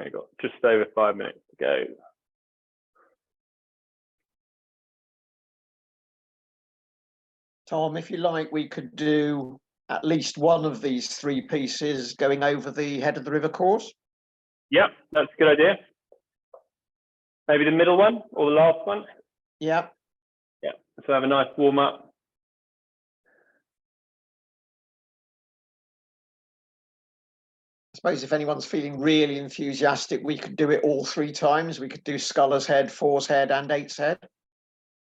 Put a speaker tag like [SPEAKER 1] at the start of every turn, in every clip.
[SPEAKER 1] We've got just over 5 minutes to go.
[SPEAKER 2] Tom, if you like, we could do at least one of these 3 pieces going over the head of the river course.
[SPEAKER 1] Yep, that's a good idea. Maybe the middle one or the last one.
[SPEAKER 2] Yeah.
[SPEAKER 1] Yeah, so have a nice warm up.
[SPEAKER 2] I suppose if anyone's feeling really enthusiastic, we could do it all 3 times. We could do Sculler's Head, Four's Head, and Eight's Head.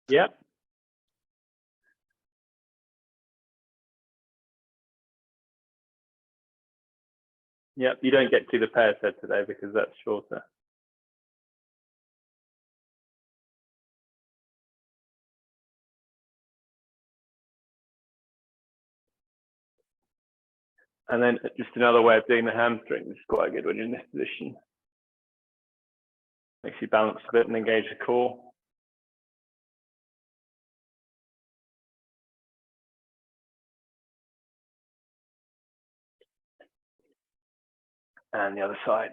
[SPEAKER 1] Yeah. Yep, you don't get to the pair's head today because that's shorter. And then just another way of doing the hamstring, which is quite good when you're in this position. Makes you balance a bit and engage the core. And the other side.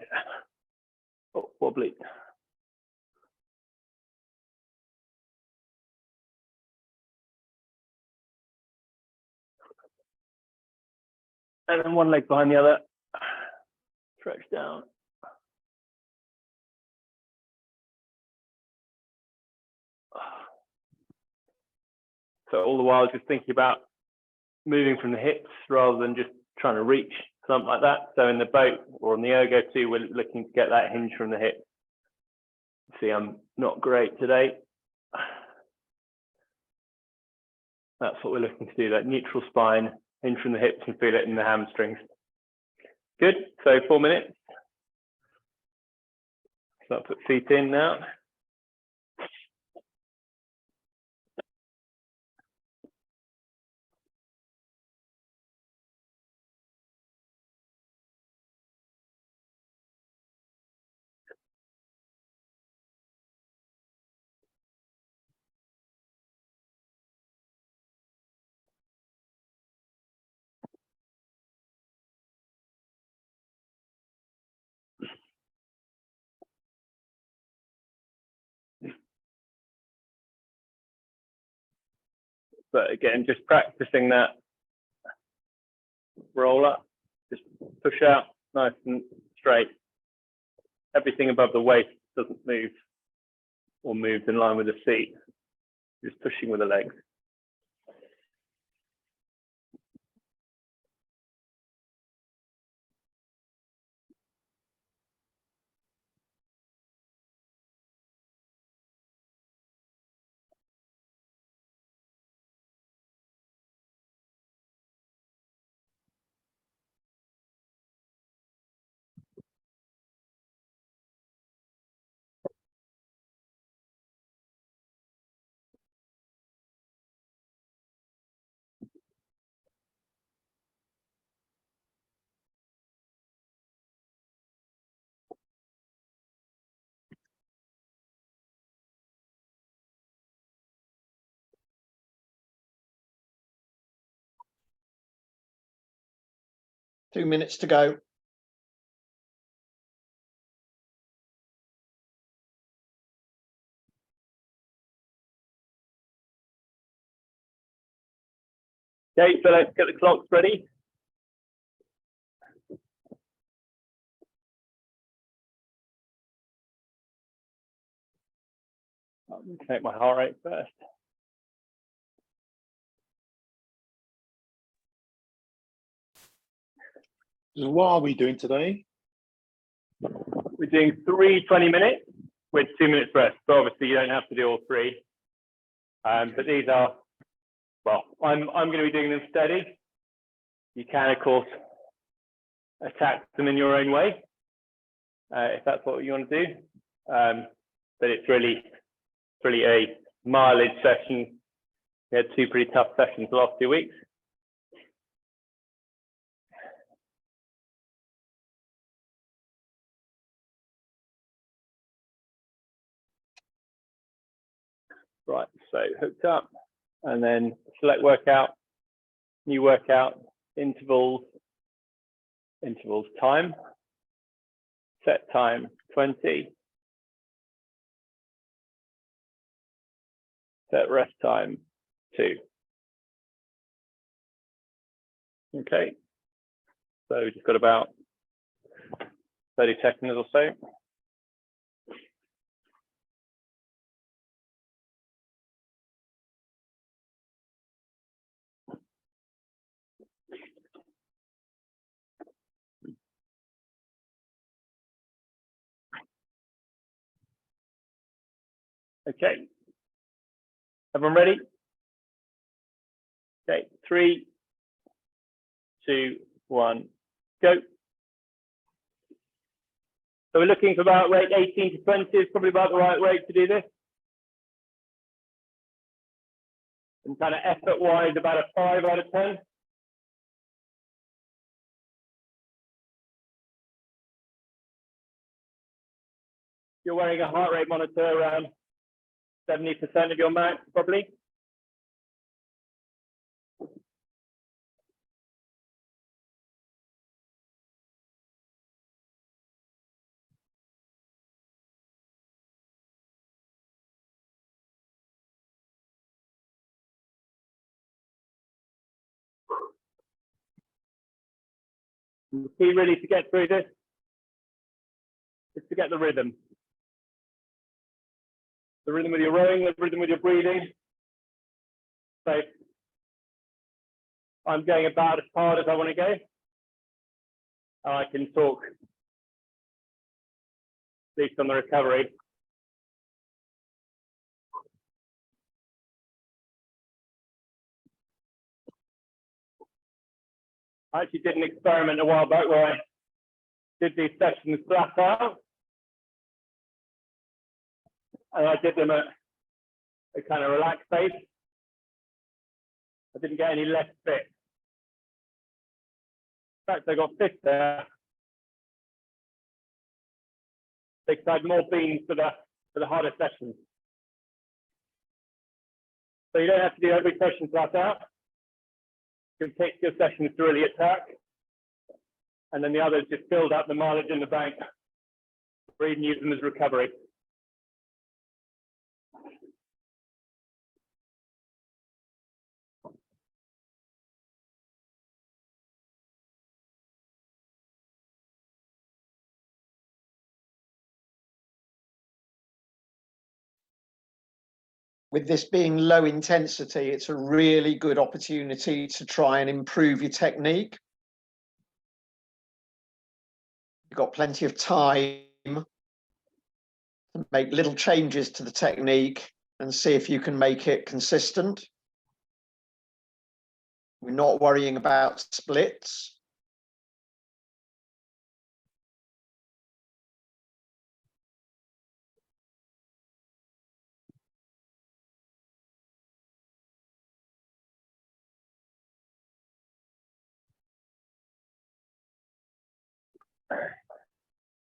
[SPEAKER 1] Oh, wobbly. And then one leg behind the other. Stretch down. So all the while just thinking about moving from the hips rather than just trying to reach, something like that. So in the boat or on the ergo too, we're looking to get that hinge from the hip. See, I'm not great today. That's what we're looking to do, that neutral spine, hinge from the hips and feel it in the hamstrings. Good, so 4 minutes. So I'll put feet in now. But again, just practicing that roll up, just push out nice and straight. Everything above the waist doesn't move or moves in line with the seat. Just pushing with the legs.
[SPEAKER 2] Two minutes to go.
[SPEAKER 1] Okay, so let's get the clocks ready. I'm take my heart rate first.
[SPEAKER 3] So what are we doing today?
[SPEAKER 1] We're doing 3 20 minutes with 2 minutes rest. So obviously you don't have to do all 3. But these are, well, I'm going to be doing them steady. You can, of course, attack them in your own way, if that's what you want to do. But it's really a mileage session. We had 2 pretty tough sessions the last 2 weeks. Right, so hooked up, and then select workout, new workout, intervals, time. set time 20, set rest time 2. Okay, so we've just got about 30 seconds or so. Okay, everyone ready? Okay, 3, 2, 1, go. So we're looking for about rate 18 to 20 is probably about the right rate to do this. And kind of effort-wise, about a 5 out of 10. You're wearing a heart rate monitor around 70% of your max, probably. And the key really to get through this is to get the rhythm. The rhythm with your rowing, the rhythm with your breathing. So I'm going about as hard as I want to go. And I can talk, at least on the recovery. I actually did an experiment a while back where I did these sessions flat out. And I did them at a kind of relaxed pace. I didn't get any less fit. In fact, I got fitter because I had more beans for the harder sessions. So you don't have to do every session flat out. You can pick your sessions to really attack. And then the others just build up the mileage in the bank, or even use them as recovery.
[SPEAKER 2] With this being low intensity, it's a really good opportunity to try and improve your technique. You've got plenty of time to make little changes to the technique and see if you can make it consistent. We're not worrying about splits.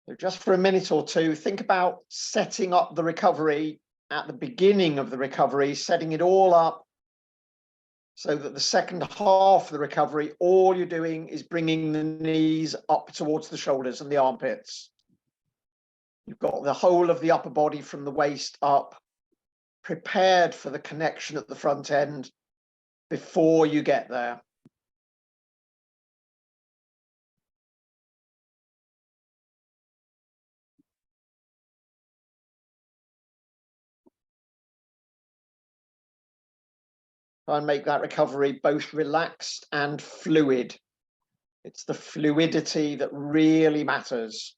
[SPEAKER 2] So just for a minute or two, think about setting up the recovery at the beginning of the recovery, setting it all up so that the second half of the recovery, all you're doing is bringing the knees up towards the shoulders and the armpits. You've got the whole of the upper body from the waist up, prepared for the connection at the front end before you get there. Try and make that recovery both relaxed and fluid. It's the fluidity that really matters.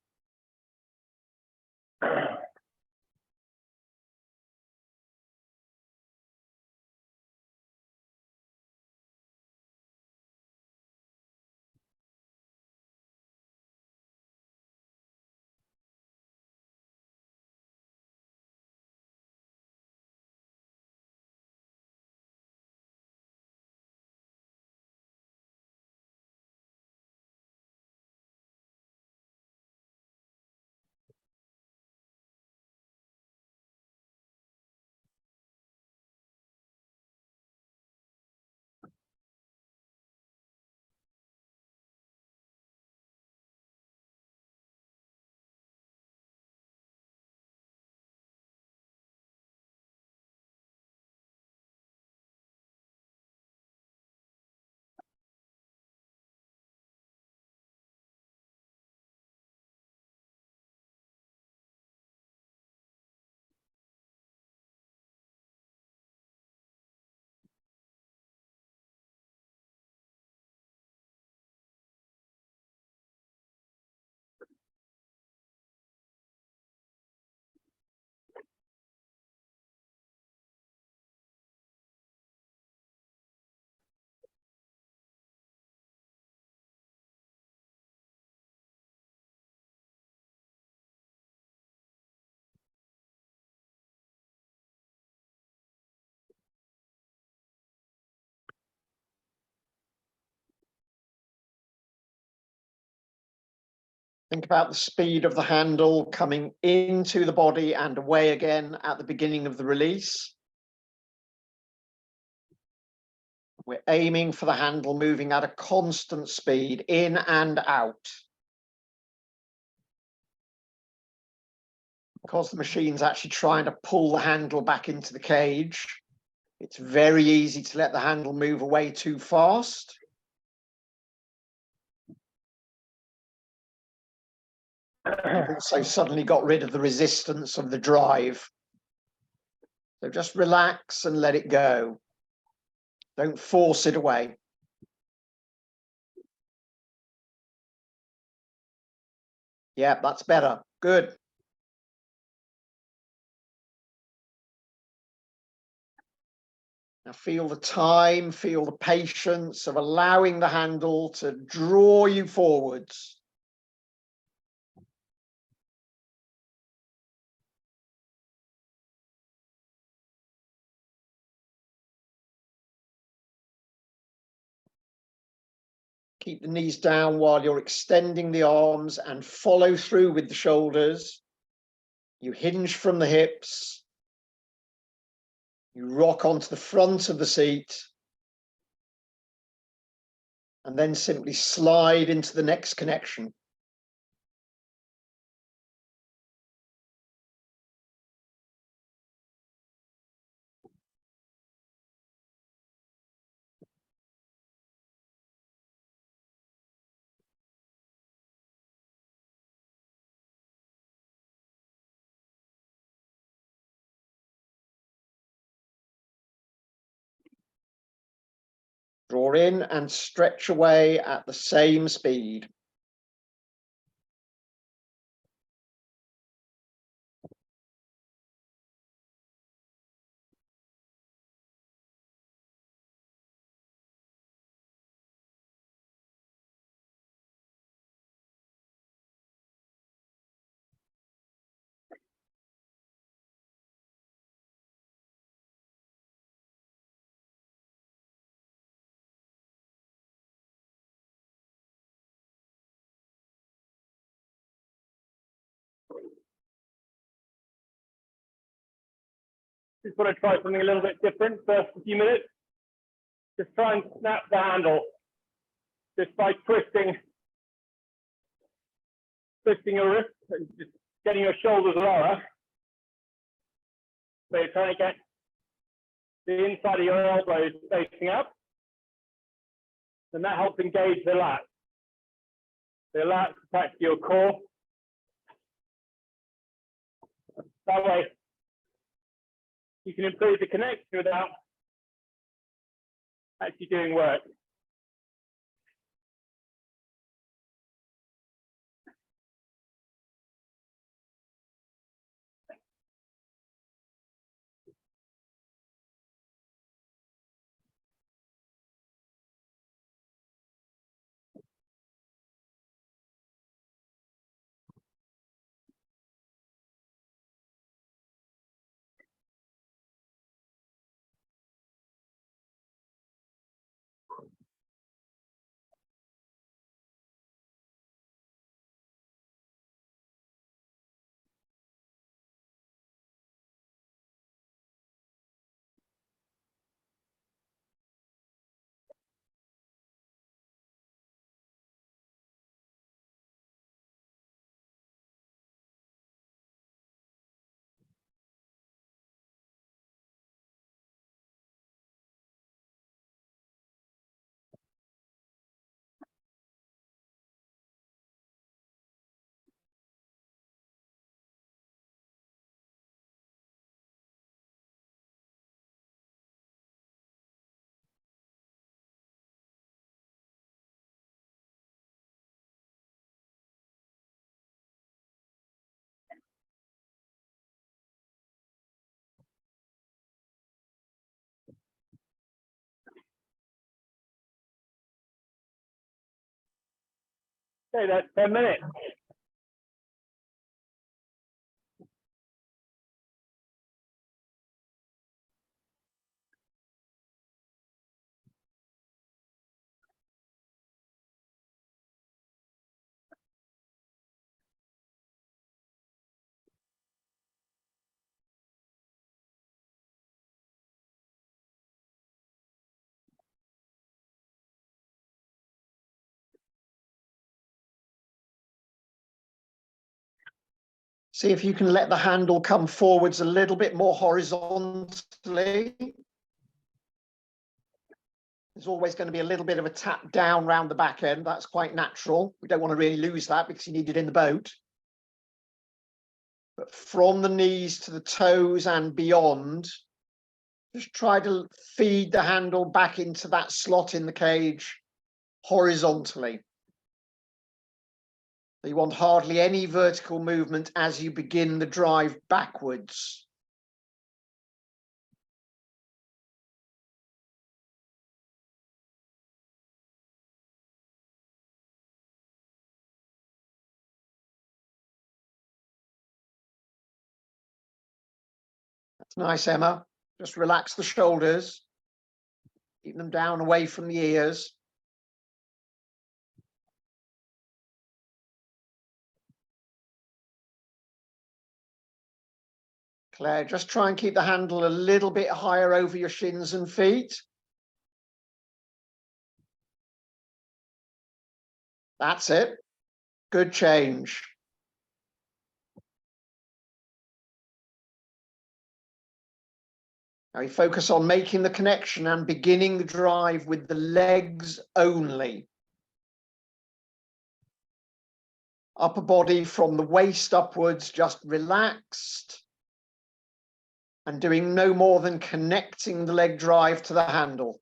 [SPEAKER 2] Think about the speed of the handle coming into the body and away again at the beginning of the release. We're aiming for the handle moving at a constant speed in and out. Because the machine's actually trying to pull the handle back into the cage, it's very easy to let the handle move away too fast. You've also suddenly got rid of the resistance of the drive. So just relax and let it go. Don't force it away. Yeah, that's better. Good. Now feel the time, feel the patience of allowing the handle to draw you forwards. Keep the knees down while you're extending the arms and follow through with the shoulders. You hinge from the hips. You rock onto the front of the seat. And then simply slide into the next connection. Draw in and stretch away at the same speed.
[SPEAKER 1] Just want to try something a little bit different for a few minutes. Just try and snap the handle just by twisting your wrist and just getting your shoulders lower. So you're trying to get the inside of your elbows facing up. And that helps engage the lats. The lats attach to your core. That way, you can improve the connection without actually doing work. Okay, that's 10 minutes.
[SPEAKER 2] See if you can let the handle come forwards a little bit more horizontally. There's always going to be a little bit of a tap down round the back end. That's quite natural. We don't want to really lose that because you need it in the boat. But from the knees to the toes and beyond, just try to feed the handle back into that slot in the cage horizontally. You want hardly any vertical movement as you begin the drive backwards. That's nice, Emma. Just relax the shoulders. Keep them down away from the ears. Claire, just try and keep the handle a little bit higher over your shins and feet. That's it. Good change. Now we focus on making the connection and beginning the drive with the legs only. Upper body from the waist upwards, just relaxed. And doing no more than connecting the leg drive to the handle.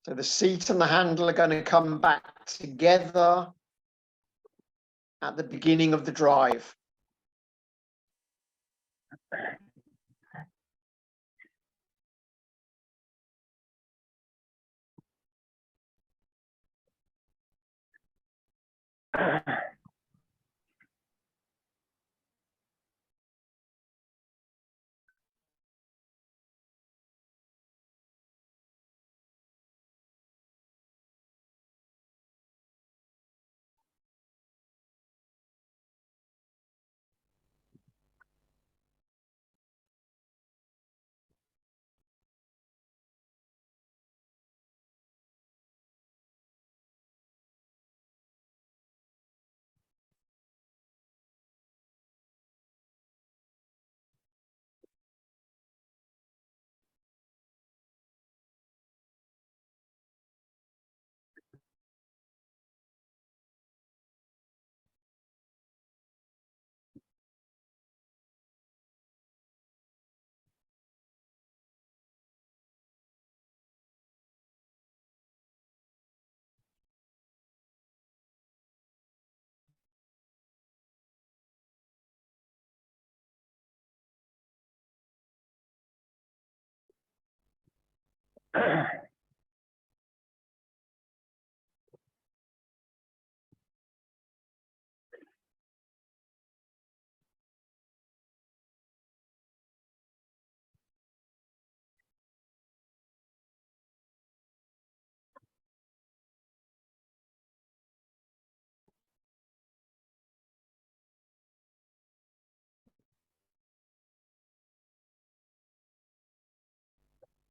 [SPEAKER 2] So the seat and the handle are going to come back together at the beginning of the drive.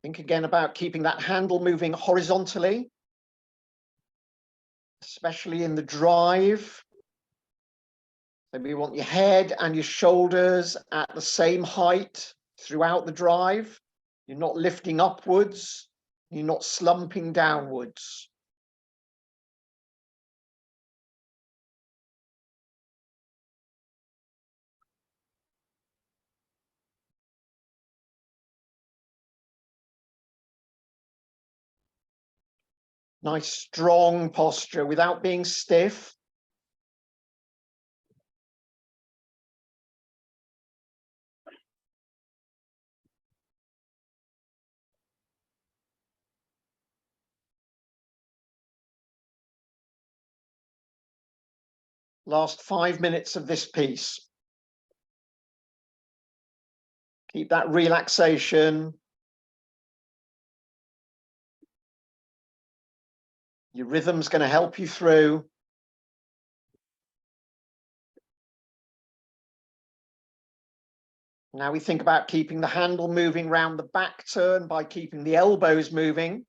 [SPEAKER 2] Think again about keeping that handle moving horizontally, especially in the drive. So we want your head and your shoulders at the same height throughout the drive. You're not lifting upwards, you're not slumping downwards. Nice strong posture without being stiff. Last 5 minutes of this piece. Keep that relaxation. Your rhythm's going to help you through. Now we think about keeping the handle moving round the back turn by keeping the elbows moving.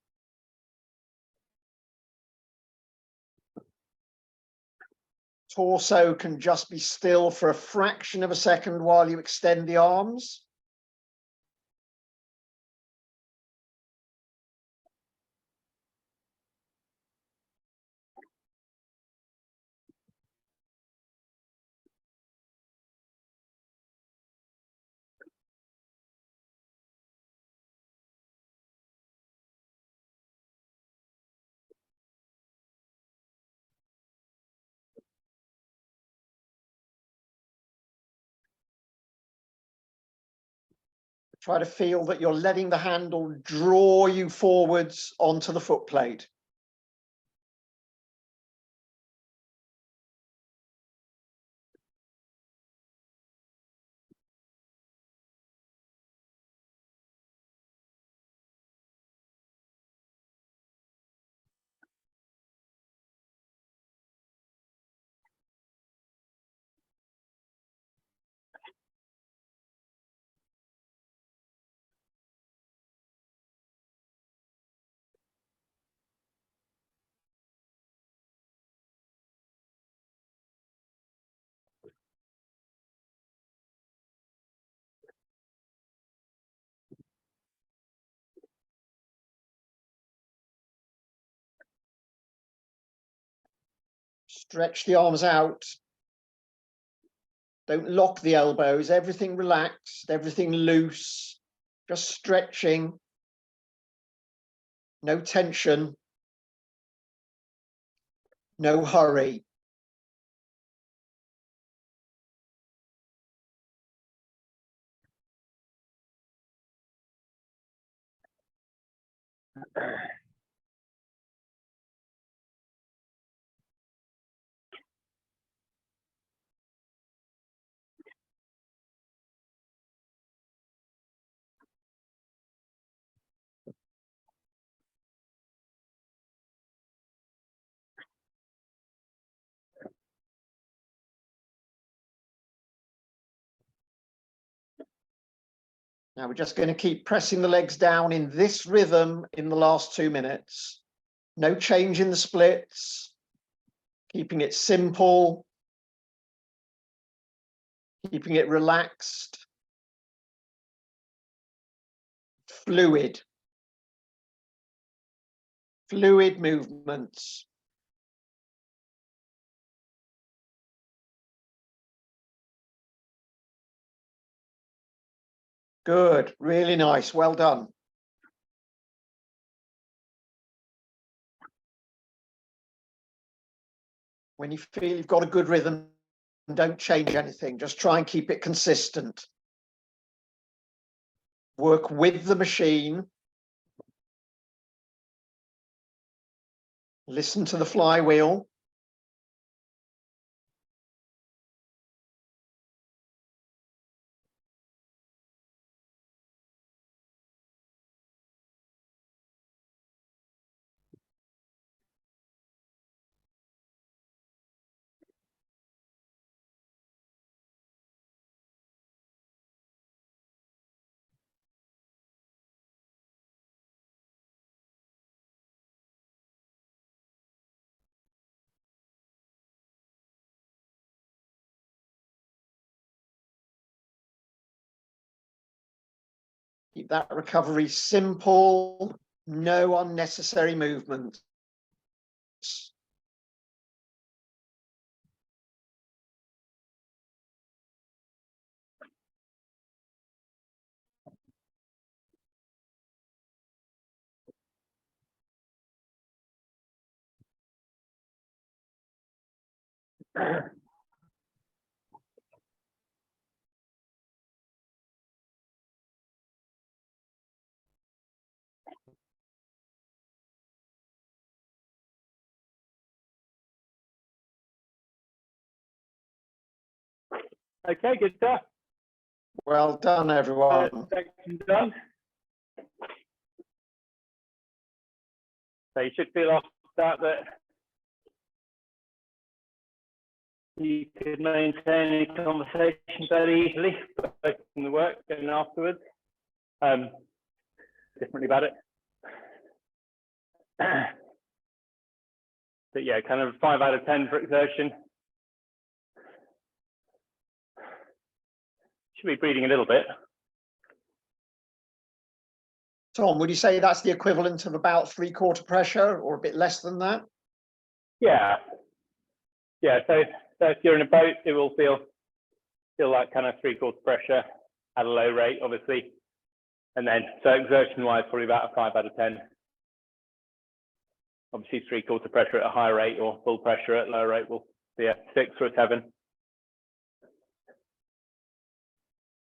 [SPEAKER 2] Torso can just be still for a fraction of a second while you extend the arms. Try to feel that you're letting the handle draw you forwards onto the foot plate. Stretch the arms out. Don't lock the elbows, everything relaxed, everything loose, just stretching. No tension. No hurry. Now we're just going to keep pressing the legs down in this rhythm in the last 2 minutes. No change in the splits. Keeping it simple. Keeping it relaxed. Fluid. Fluid movements. Good, really nice, well done. When you feel you've got a good rhythm, don't change anything, just try and keep it consistent. Work with the machine. Listen to the flywheel. Keep that recovery simple, no unnecessary movement.
[SPEAKER 1] Okay, good stuff.
[SPEAKER 2] Well done, everyone.
[SPEAKER 1] Section done. So you should feel after that you could maintain a conversation very easily, both in the work and afterwards. Differently about it. But yeah, kind of 5 out of 10 for exertion. should be breathing a little bit.
[SPEAKER 2] Tom, would you say that's the equivalent of about 3/4 pressure or a bit less than that?
[SPEAKER 1] Yeah. Yeah, so if you're in a boat, it will feel like kind of 3/4 pressure at a low rate, obviously. And then, so exertion-wise, probably about a 5 out of 10. Obviously, 3/4 pressure at a high rate or full pressure at low rate will be a 6 or a 7.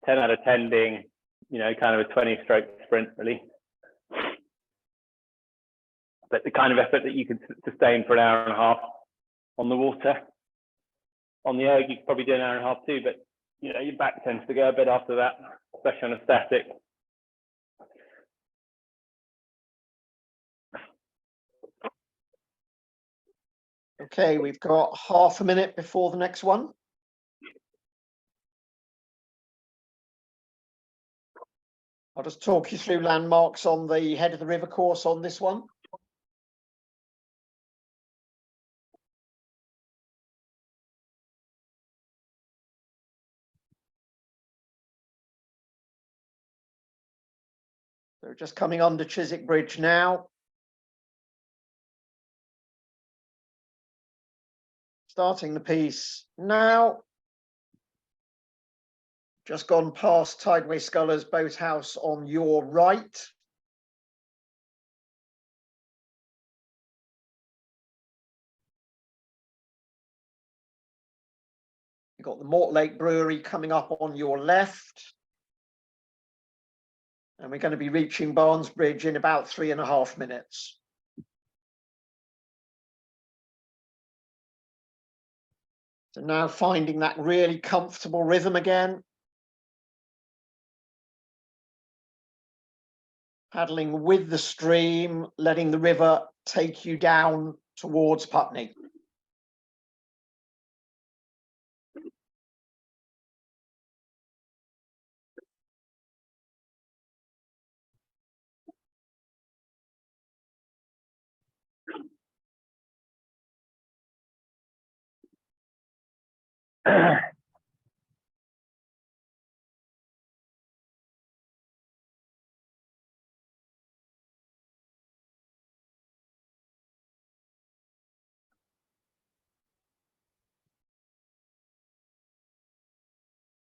[SPEAKER 1] 10 out of 10 being, you know, kind of a 20-stroke sprint, really. But the kind of effort that you can sustain for an hour and a half on the water. On the erg, you could probably do an hour and a half too, but you know, your back tends to go a bit after that, especially on a static.
[SPEAKER 2] Okay, we've got half a minute before the next one. I'll just talk you through landmarks on the head of the river course on this one. They're just coming under Chiswick Bridge now. Starting the piece now. Just gone past Tideway Scullers Boathouse on your right. You've got the Mortlake Brewery coming up on your left. And we're going to be reaching Barnes Bridge in about 3.5 minutes. So now finding that really comfortable rhythm again. Paddling with the stream, letting the river take you down towards Putney.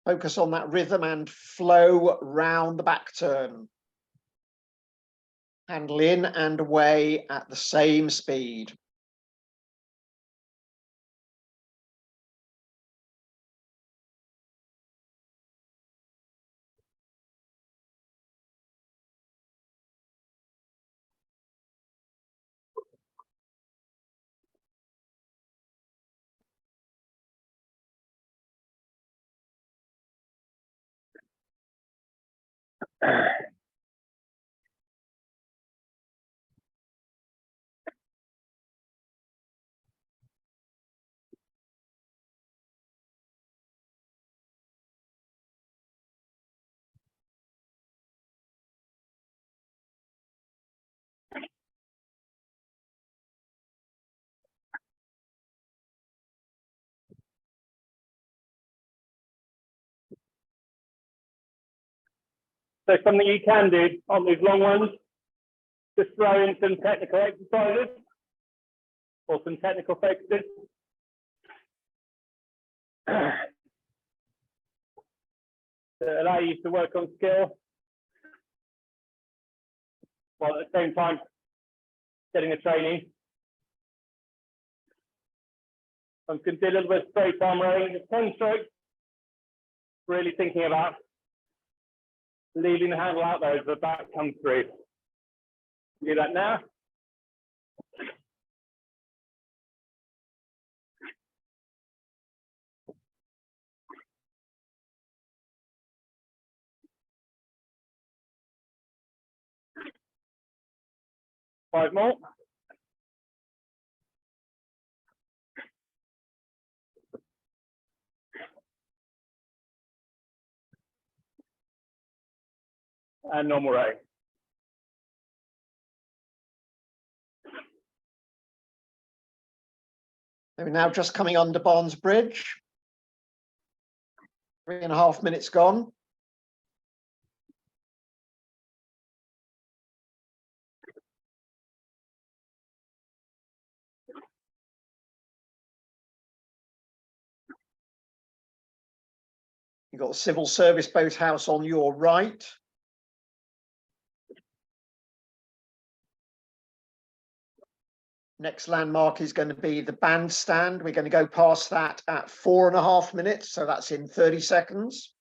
[SPEAKER 2] Focus on that rhythm and flow round the back turn. Handle in and away at the same speed.
[SPEAKER 1] So something you can do on these long ones, just throw in some technical exercises or some technical focuses. That allow you to work on skill while at the same time getting a training. I'm going to do a little bit of straight arm rowing, just 10 strokes, really thinking about leaving the handle out there as the back comes through. Do that now. Five more. And normal row.
[SPEAKER 2] We're now just coming under Barnes Bridge. 3.5 minutes gone. You've got the civil service boathouse on your right. Next landmark is going to be the bandstand. We're going to go past that at 4.5 minutes, so that's in 30 seconds.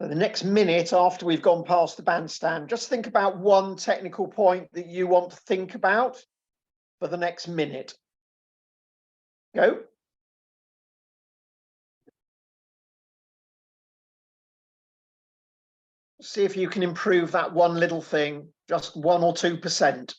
[SPEAKER 2] So the next minute after we've gone past the bandstand, just think about one technical point that you want to think about for the next minute. Go. See if you can improve that one little thing, just 1 or 2%.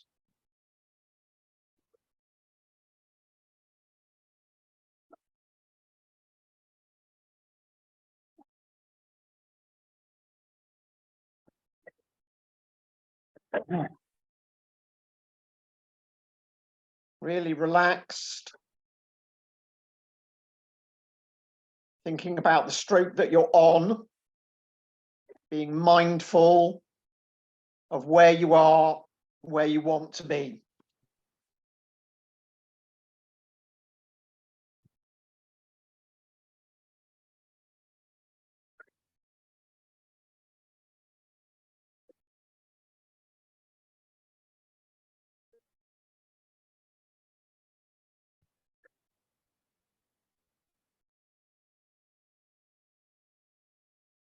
[SPEAKER 2] Really relaxed. Thinking about the stroke that you're on. Being mindful of where you are, where you want to be.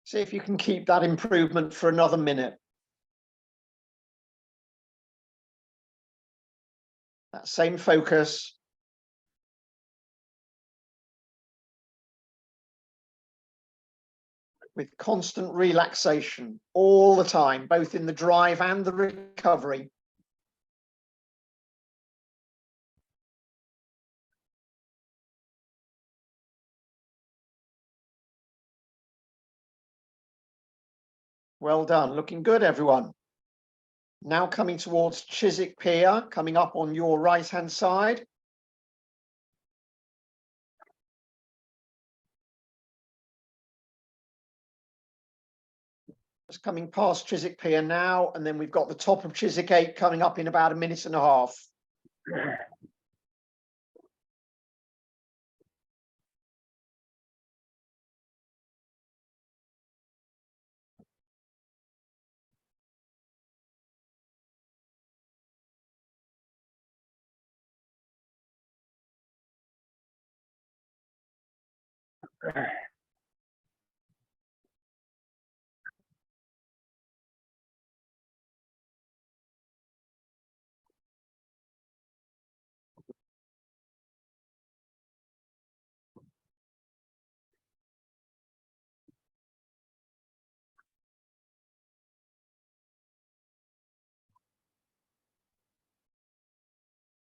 [SPEAKER 2] See if you can keep that improvement for another minute. That same focus. With constant relaxation all the time, both in the drive and the recovery. Well done, looking good, everyone. Now coming towards Chiswick Pier, coming up on your right-hand side. Just coming past Chiswick Pier now, and then we've got the top of Chiswick 8 coming up in about 1.5 minutes.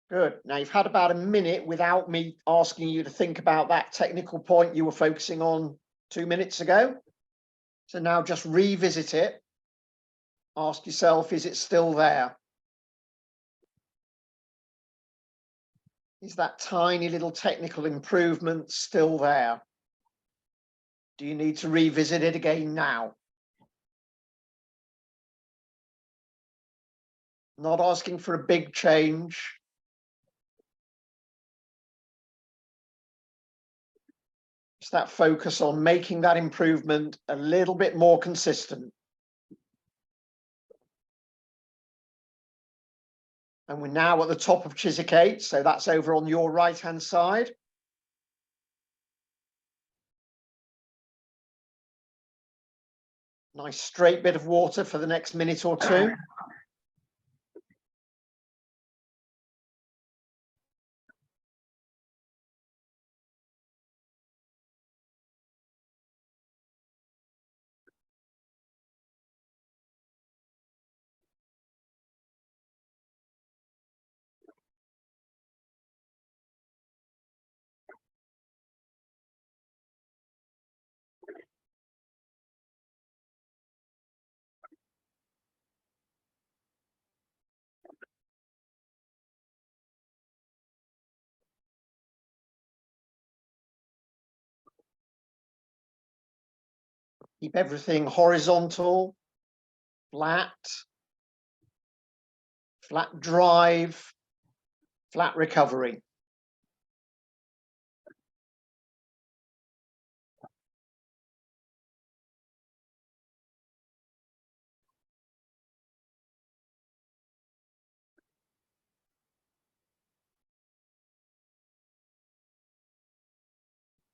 [SPEAKER 2] Good. Now you've had about a minute without me asking you to think about that technical point you were focusing on 2 minutes ago. So now just revisit it. Ask yourself, is it still there? Is that tiny little technical improvement still there? Do you need to revisit it again now? Not asking for a big change. Just that focus on making that improvement a little bit more consistent. And we're now at the top of Chiswick 8, so that's over on your right-hand side. Nice straight bit of water for the next minute or two. Keep everything horizontal, flat drive, flat recovery.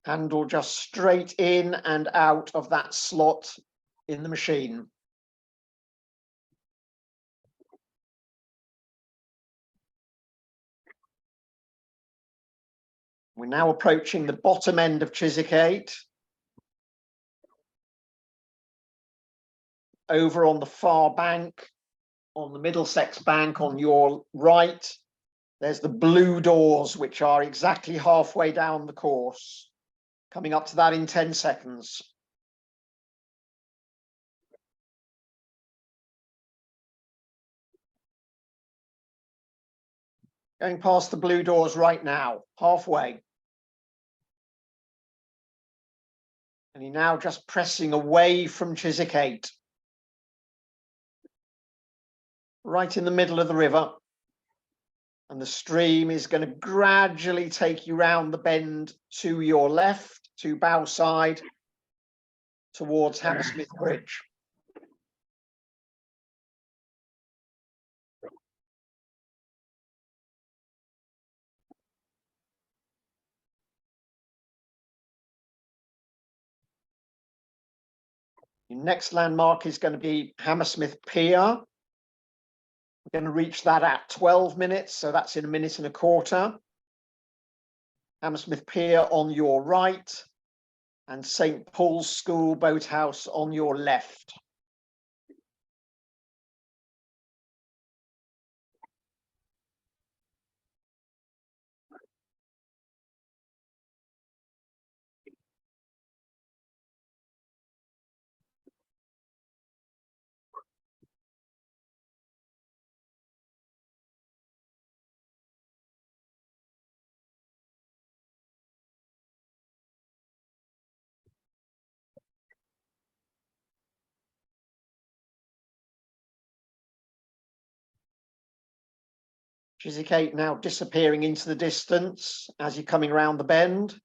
[SPEAKER 2] Handle just straight in and out of that slot in the machine. We're now approaching the bottom end of Chiswick 8. Over on the far bank, on the Middlesex bank on your right, there's the blue doors, which are exactly halfway down the course. Coming up to that in 10 seconds. Going past the blue doors right now, halfway. And you're now just pressing away from Chiswick 8. Right in the middle of the river. And the stream is going to gradually take you round the bend to your left, to bow side, towards Hammersmith Bridge. Your next landmark is going to be Hammersmith Pier. We're going to reach that at 12 minutes, so that's in a minute and a quarter. Hammersmith Pier on your right, and St. Paul's School Boathouse on your left. Chiswick 8 now disappearing into the distance as you're coming round the bend.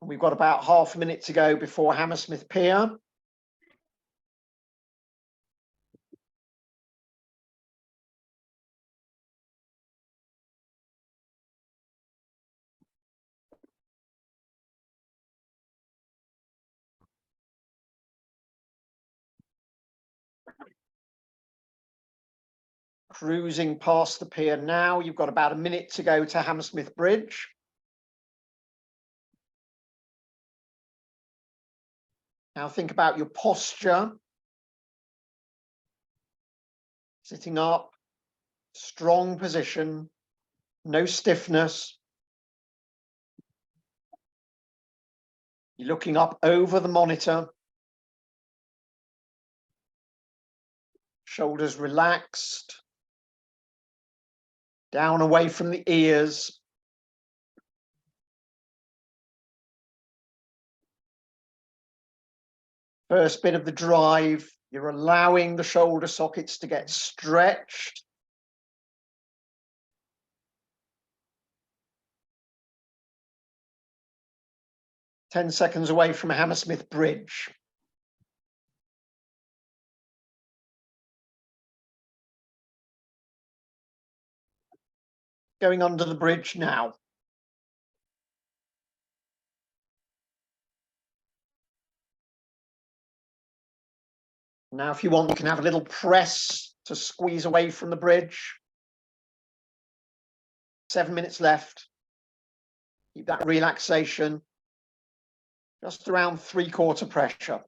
[SPEAKER 2] We've got about half a minute to go before Hammersmith Pier. Cruising past the pier now. You've got about a minute to go to Hammersmith Bridge. Now think about your posture. Sitting up, strong position, no stiffness. You're looking up over the monitor. Shoulders relaxed. Down away from the ears. First bit of the drive, you're allowing the shoulder sockets to get stretched. Ten seconds away from Hammersmith Bridge. Going under the bridge now. Now, if you want, you can have a little press to squeeze away from the bridge. 7 minutes left. Keep that relaxation. Just around 3/4 pressure.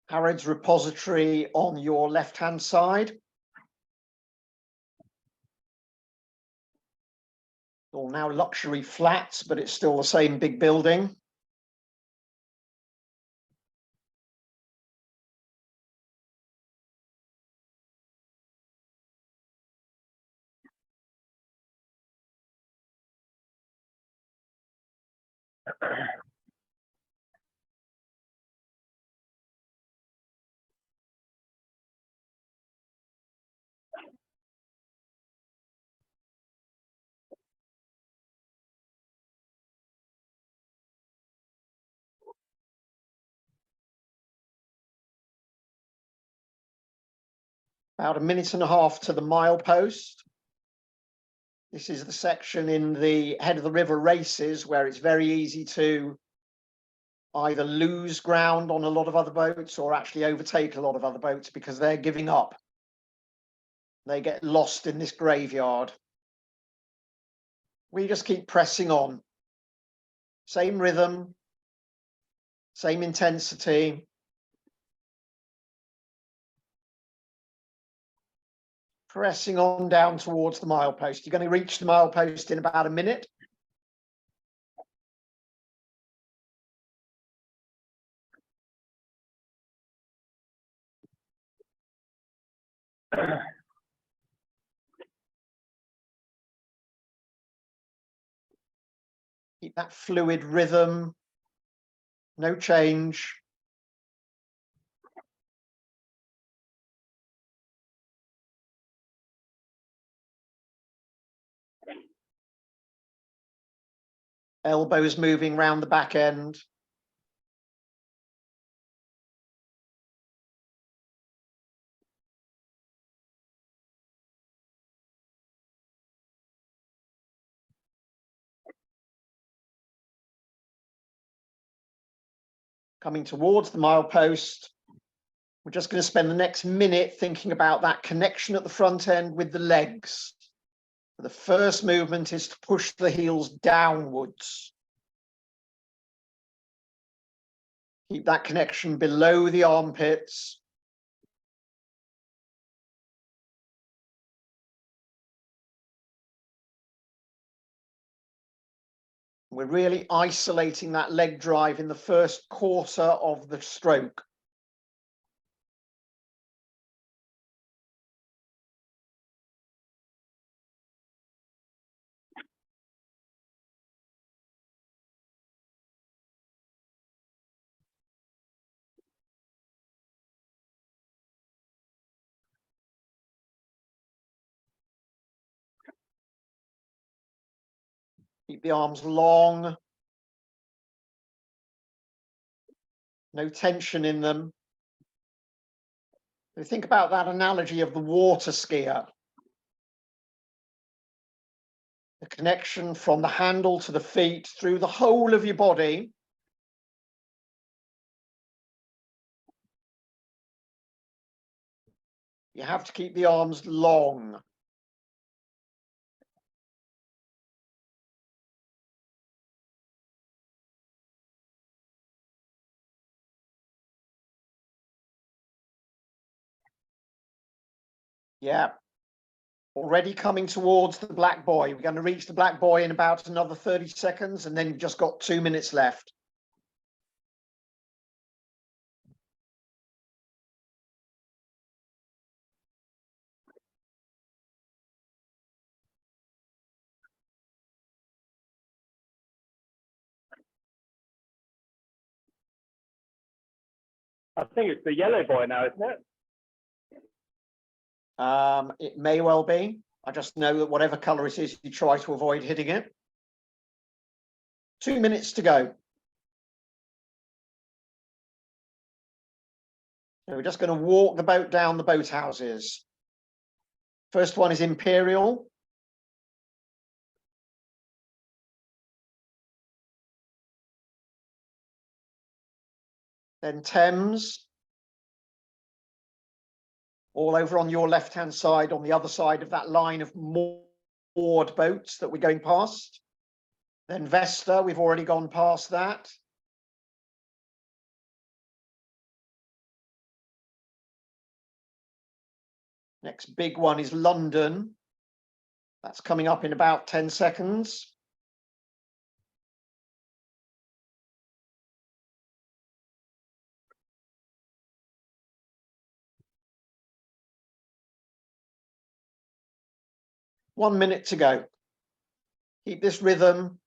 [SPEAKER 2] Harrods repository on your left-hand side. All now luxury flats, but it's still the same big building. About a minute and a half to the milepost. This is the section in the head of the river races where it's very easy to either lose ground on a lot of other boats or actually overtake a lot of other boats because they're giving up. They get lost in this graveyard. We just keep pressing on. Same rhythm, same intensity. Pressing on down towards the milepost. You're going to reach the milepost in about a minute. Keep that fluid rhythm. No change. Elbows moving round the back end. Coming towards the milepost. We're just going to spend the next minute thinking about that connection at the front end with the legs. The first movement is to push the heels downwards. Keep that connection below the armpits. We're really isolating that leg drive in the first quarter of the stroke. Keep the arms long. No tension in them. So think about that analogy of the water skier. The connection from the handle to the feet through the whole of your body. You have to keep the arms long. Yeah. Already coming towards the black buoy. We're going to reach the black buoy in about another 30 seconds, and then you've just got 2 minutes left.
[SPEAKER 1] I think it's the yellow boy now, isn't it?
[SPEAKER 2] It may well be. I just know that whatever colour it is, you try to avoid hitting it. 2 minutes to go. So we're just going to walk the boat down the boathouses. First one is Imperial. Then Thames. All over on your left-hand side, on the other side of that line of moored boats that we're going past. Then Vesta, we've already gone past that. Next big one is London. That's coming up in about 10 seconds. One minute to go. Keep this rhythm.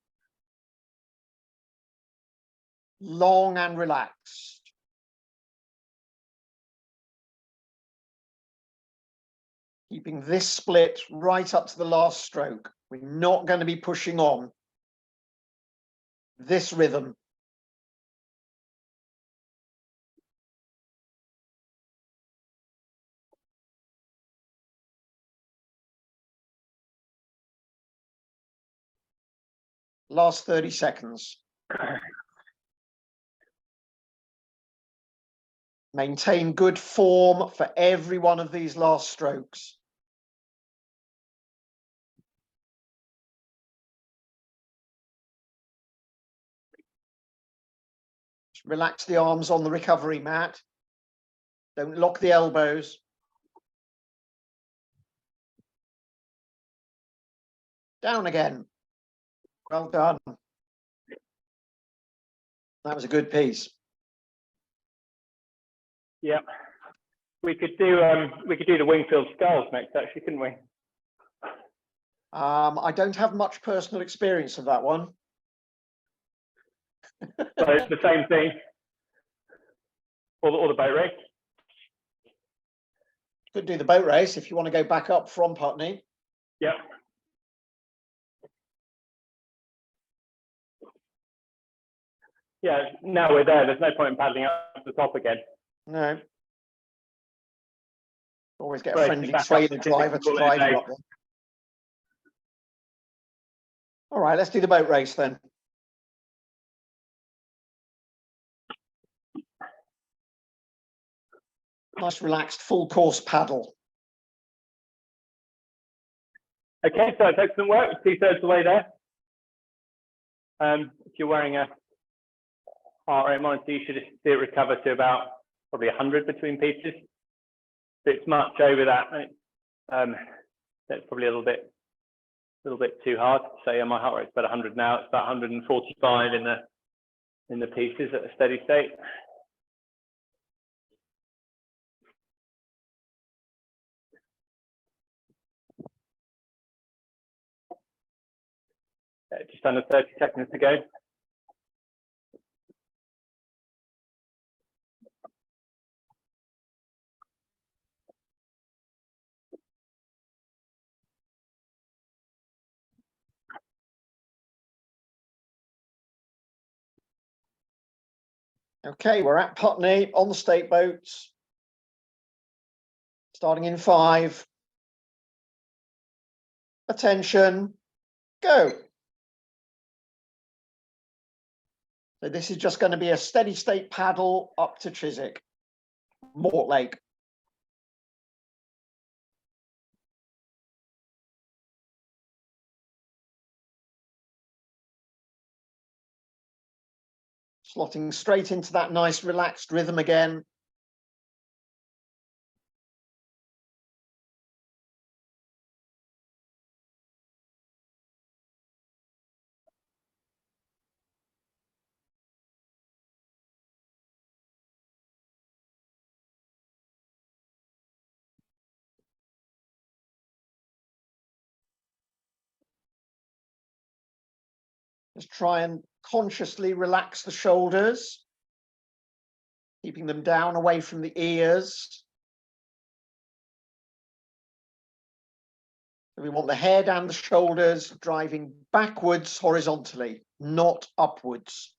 [SPEAKER 2] long and relaxed. Keeping this split right up to the last stroke. We're not going to be pushing on. This rhythm. Last 30 seconds. Maintain good form for every one of these last strokes. Just relax the arms on the recovery mat. Don't lock the elbows. Down again. Well done. That was a good piece.
[SPEAKER 1] Yeah. We could do the Wingfield skulls next, actually, couldn't we?
[SPEAKER 2] I don't have much personal experience of that one.
[SPEAKER 1] So it's the same thing. Or the boat race.
[SPEAKER 2] Could do the boat race if you want to go back up from Putney.
[SPEAKER 1] Yeah. Yeah, now we're there. There's no point in paddling up to the top again.
[SPEAKER 2] No. Always get a
[SPEAKER 1] Right,
[SPEAKER 2] friendly
[SPEAKER 1] back
[SPEAKER 2] trailer
[SPEAKER 1] up,
[SPEAKER 2] driver to
[SPEAKER 1] call it a
[SPEAKER 2] drive
[SPEAKER 1] day.
[SPEAKER 2] you up there. All right, let's do the boat race then. Nice relaxed full course paddle.
[SPEAKER 1] Okay, so it's excellent work. 2/3 the way there. If you're wearing a heart rate monitor, you should see it recover to about probably 100 between pieces. If it's much over that, that's probably a little bit too hard. So my heart rate's about 100 now. It's about 145 in the pieces at a steady state. Just under 30 seconds to go.
[SPEAKER 2] Okay, we're at Putney on the state boats. Starting in 5. Attention, go. So this is just going to be a steady state paddle up to Chiswick, Mortlake. Slotting straight into that nice relaxed rhythm again. Just try and consciously relax the shoulders, keeping them down away from the ears. So we want the head and the shoulders driving backwards horizontally, not upwards.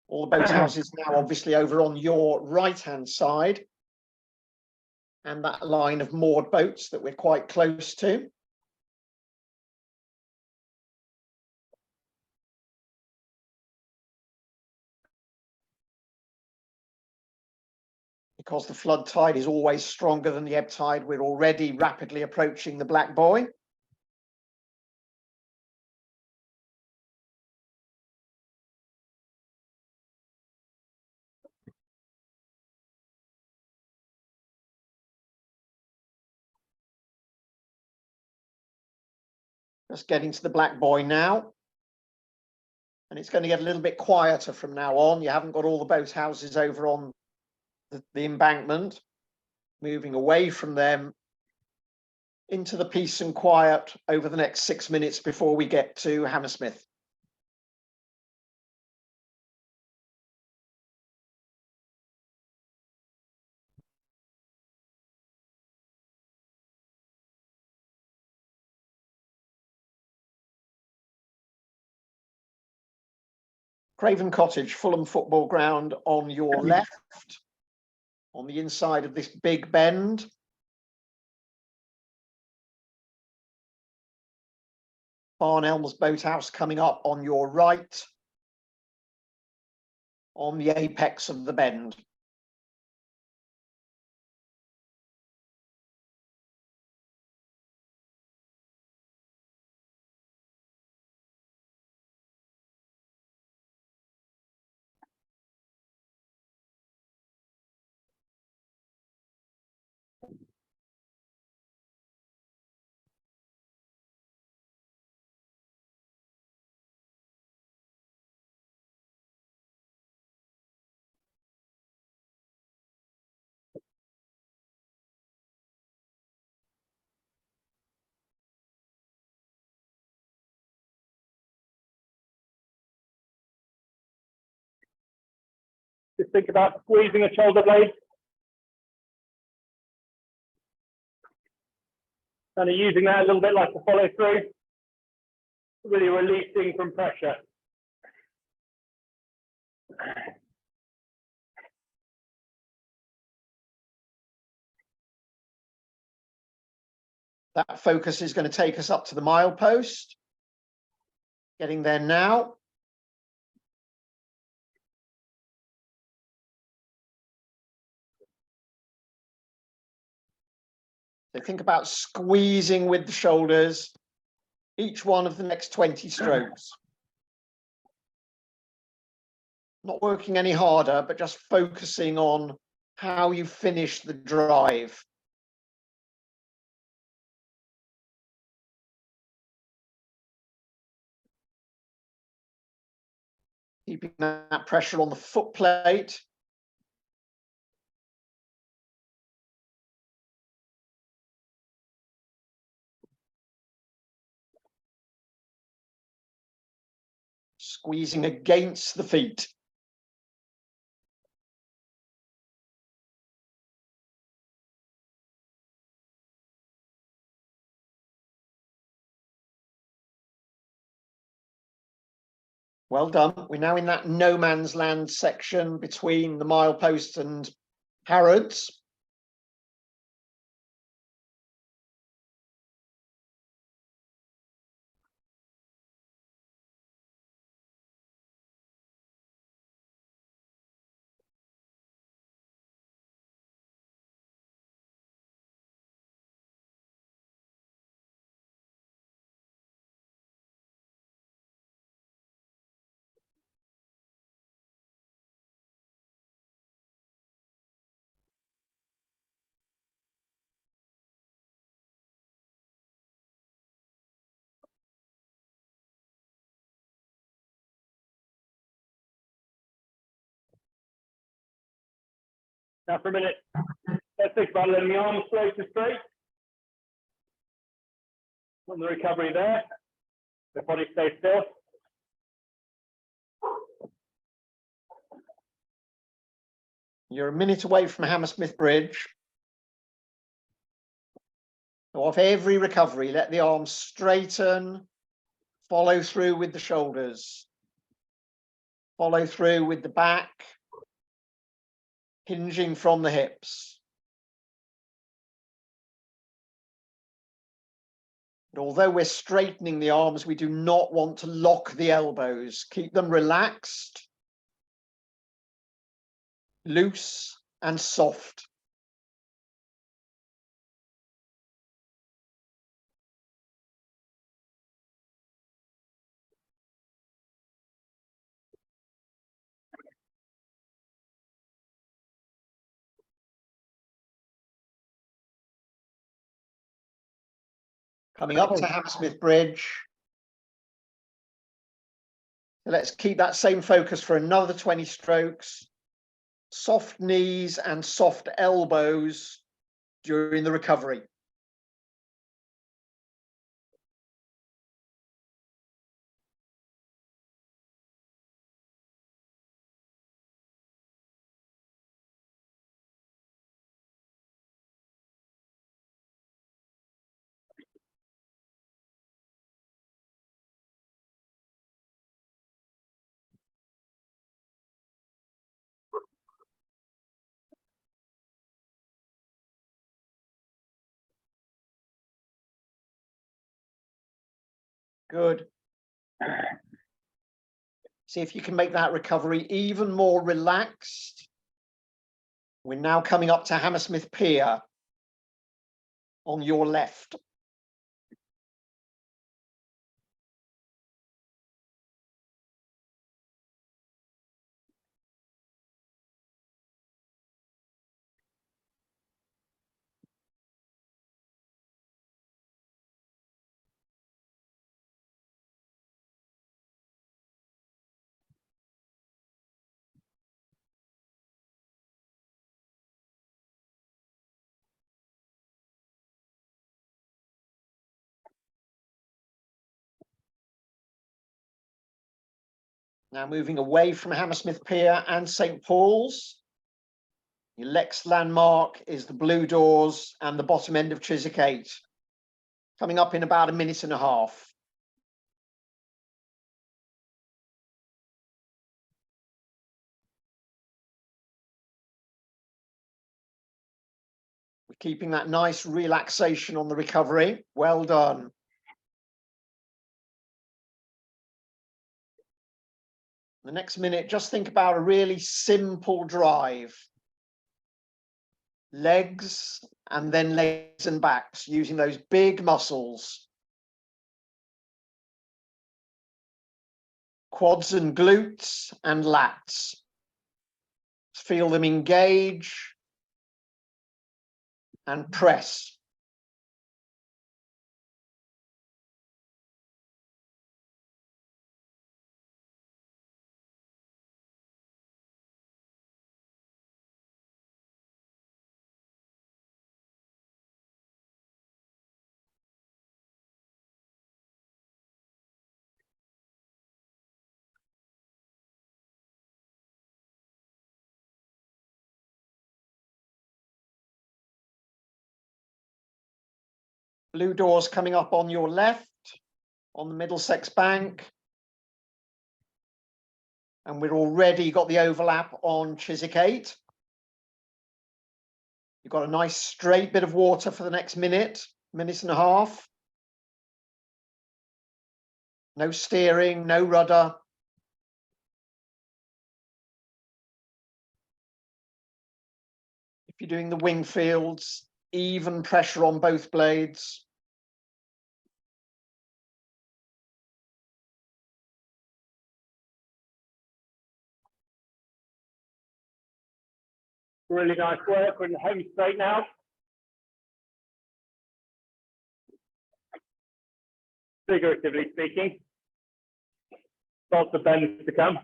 [SPEAKER 2] All the boathouses now obviously over on your right-hand side. And that line of moored boats that we're quite close to. Because the flood tide is always stronger than the ebb tide, we're already rapidly approaching the Black Buoy. Just getting to the Black Buoy now. And it's going to get a little bit quieter from now on. You haven't got all the boathouses over on the embankment. Moving away from them into the peace and quiet over the next 6 minutes before we get to Hammersmith. Craven Cottage, Fulham Football Ground on your left, on the inside of this big bend. Barn Elms Boathouse coming up on your right, on the apex of the bend.
[SPEAKER 1] Just think about squeezing a shoulder blade. Kind of using that a little bit like a follow through. Really releasing from pressure.
[SPEAKER 2] That focus is going to take us up to the milepost. Getting there now. So think about squeezing with the shoulders, each one of the next 20 strokes. Not working any harder, but just focusing on how you finish the drive. Keeping that pressure on the foot plate. Squeezing against the feet. Well done. We're now in that no man's land section between the milepost and Harrods.
[SPEAKER 1] Now for a minute, let's think about letting the arms float to straight. On the recovery there, the body stays still.
[SPEAKER 2] You're a minute away from Hammersmith Bridge. So off every recovery, let the arms straighten, follow through with the shoulders, follow through with the back, hinging from the hips. But although we're straightening the arms, we do not want to lock the elbows. Keep them relaxed, loose and soft. Coming up to Hammersmith Bridge. Let's keep that same focus for another 20 strokes. Soft knees and soft elbows during the recovery. Good. See if you can make that recovery even more relaxed. We're now coming up to Hammersmith Pier on your left. Now moving away from Hammersmith Pier and St. Paul's. Your next landmark is the Blue Doors and the bottom end of Chiswick 8. Coming up in about a minute and a half. We're keeping that nice relaxation on the recovery. Well done. The next minute, just think about a really simple drive. Legs and then legs and backs, using those big muscles. Quads and glutes and lats. Feel them engage and press. Blue Doors coming up on your left, on the Middlesex bank. And we've already got the overlap on Chiswick 8. You've got a nice straight bit of water for the next minute, minute and a half. No steering, no rudder. If you're doing the wing fields, even pressure on both blades.
[SPEAKER 1] Really nice work. We're in the home straight now. Figuratively speaking. Lots of bends to come.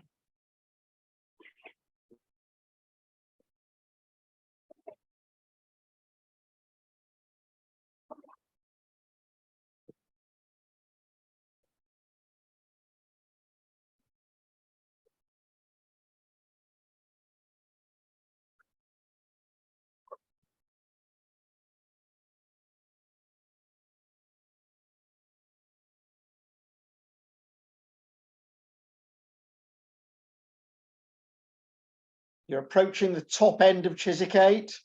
[SPEAKER 2] You're approaching the top end of Chiswick 8.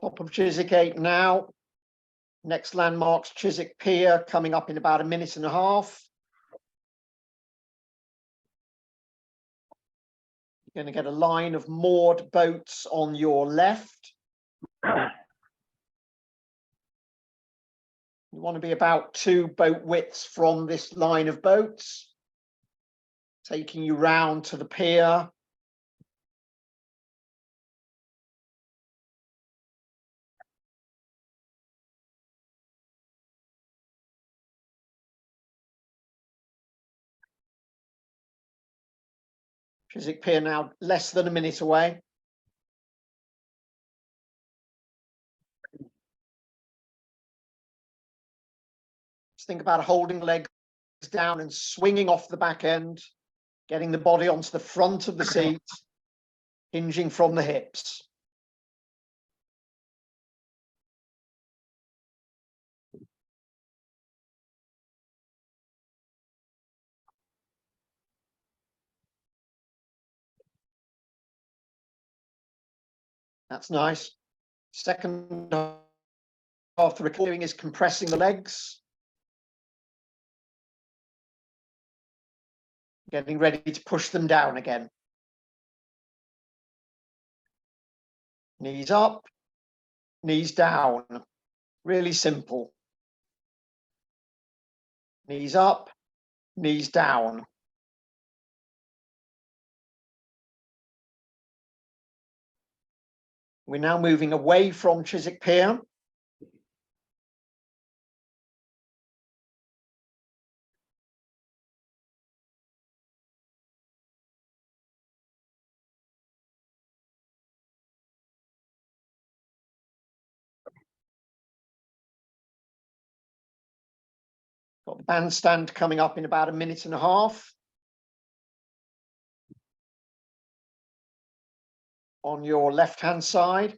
[SPEAKER 2] Top of Chiswick 8 now. Next landmark's Chiswick Pier, coming up in about a minute and a half. You're going to get a line of moored boats on your left. You want to be about 2 boat widths from this line of boats, taking you round to the pier. Chiswick Pier now less than a minute away. Just think about holding legs down and swinging off the back end, getting the body onto the front of the seat, hinging from the hips. That's nice. Second half the recording is compressing the legs. Getting ready to push them down again. Knees up, knees down. Really simple. Knees up, knees down. We're now moving away from Chiswick Pier. Got the bandstand coming up in about a minute and a half. On your left-hand side.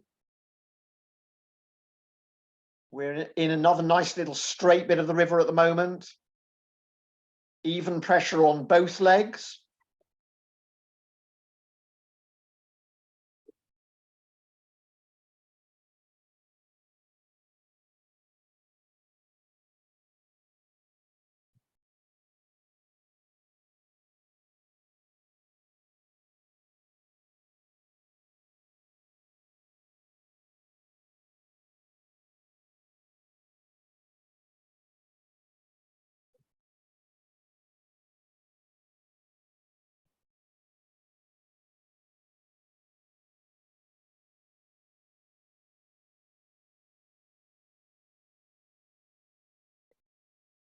[SPEAKER 2] We're in another nice little straight bit of the river at the moment. Even pressure on both legs.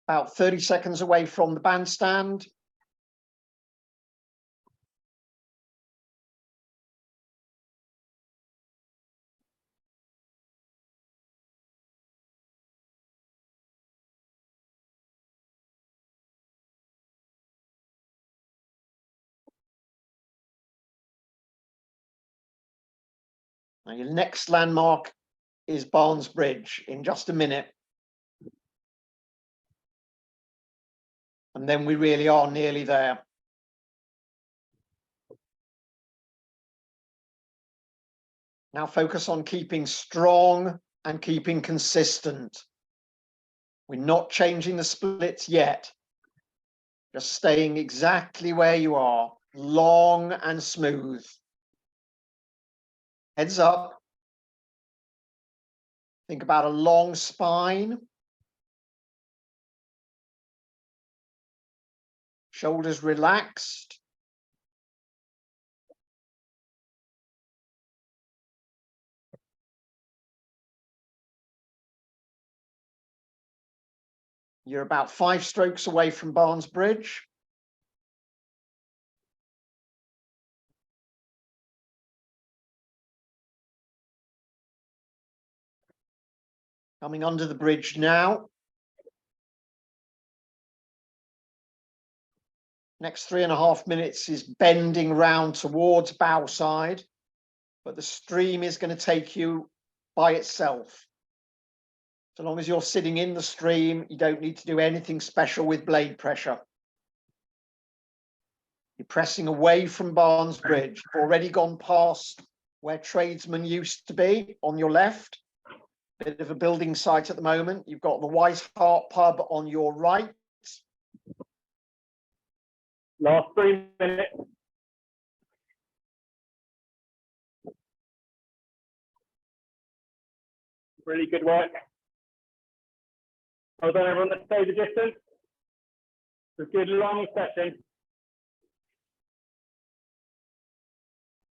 [SPEAKER 2] About 30 seconds away from the bandstand. Now your next landmark is Barnes Bridge in just a minute. And then we really are nearly there. Now focus on keeping strong and keeping consistent. We're not changing the splits yet. Just staying exactly where you are, long and smooth. Heads up. Think about a long spine. Shoulders relaxed. You're about 5 strokes away from Barnes Bridge. Coming under the bridge now. Next 3.5 minutes is bending round towards bow side, but the stream is going to take you by itself. So long as you're sitting in the stream, you don't need to do anything special with blade pressure. You're pressing away from Barnes Bridge. You've already gone past where tradesmen used to be on your left. Bit of a building site at the moment. You've got the Wise Hart pub on your right.
[SPEAKER 1] Last 3 minutes. Really good work. Well done, everyone that stayed the distance. It's a good long session.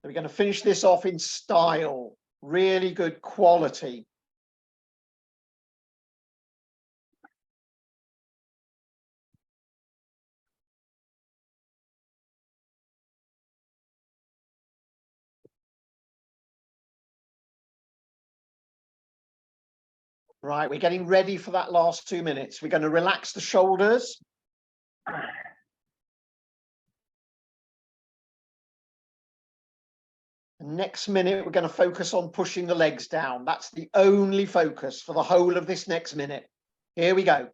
[SPEAKER 2] We're going to finish this off in style. Really good quality. Right, we're getting ready for that last 2 minutes. We're going to relax the shoulders. Next minute, we're going to focus on pushing the legs down. That's the only focus for the whole of this next minute. Here we go.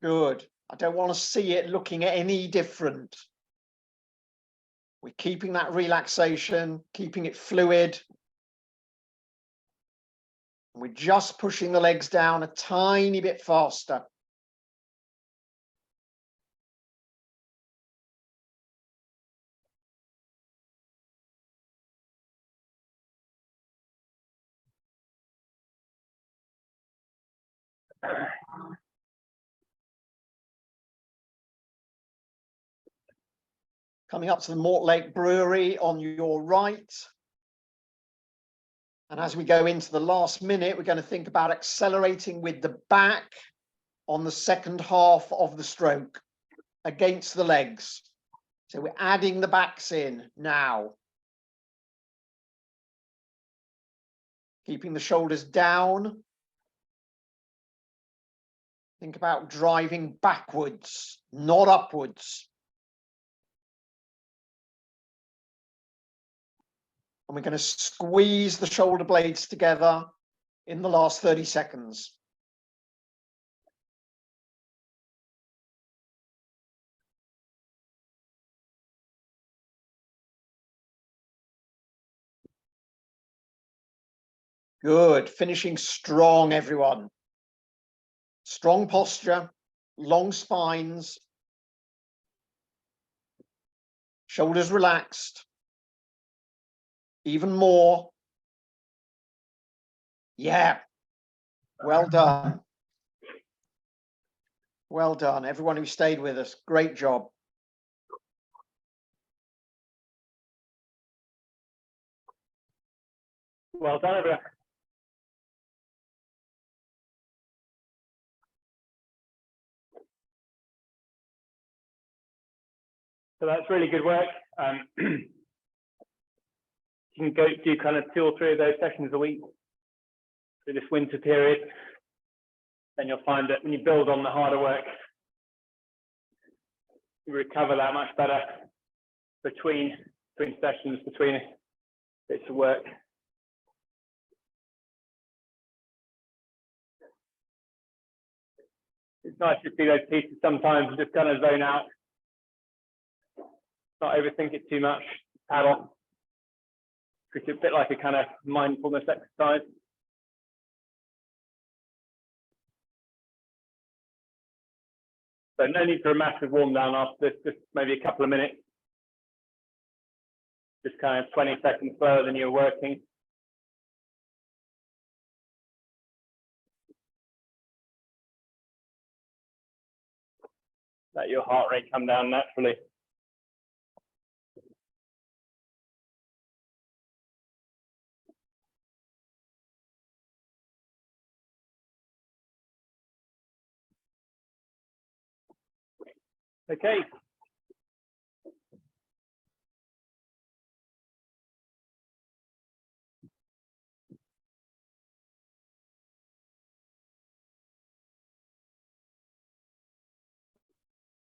[SPEAKER 2] Good. I don't want to see it looking any different. We're keeping that relaxation, keeping it fluid. We're just pushing the legs down a tiny bit faster. Coming up to the Mortlake Brewery on your right. And as we go into the last minute, we're going to think about accelerating with the back on the second half of the stroke against the legs. So we're adding the backs in now. Keeping the shoulders down. Think about driving backwards, not upwards. And we're going to squeeze the shoulder blades together in the last 30 seconds. Good. Finishing strong, everyone. Strong posture, long spines, shoulders relaxed. Even more. Yeah. Well done. Well done, everyone who stayed with us. Great job.
[SPEAKER 1] Well done, everyone. So that's really good work. You can go do kind of 2 or 3 of those sessions a week through this winter period. Then you'll find that when you build on the harder work, you recover that much better between sessions, between bits of work. It's nice to see those pieces sometimes just kind of zone out. Not overthink it too much. Paddle. It's a bit like a kind of mindfulness exercise. So no need for a massive warm down after this, just maybe a couple of minutes. Just kind of 20 seconds slower than you're working. Let your heart rate come down naturally. Okay.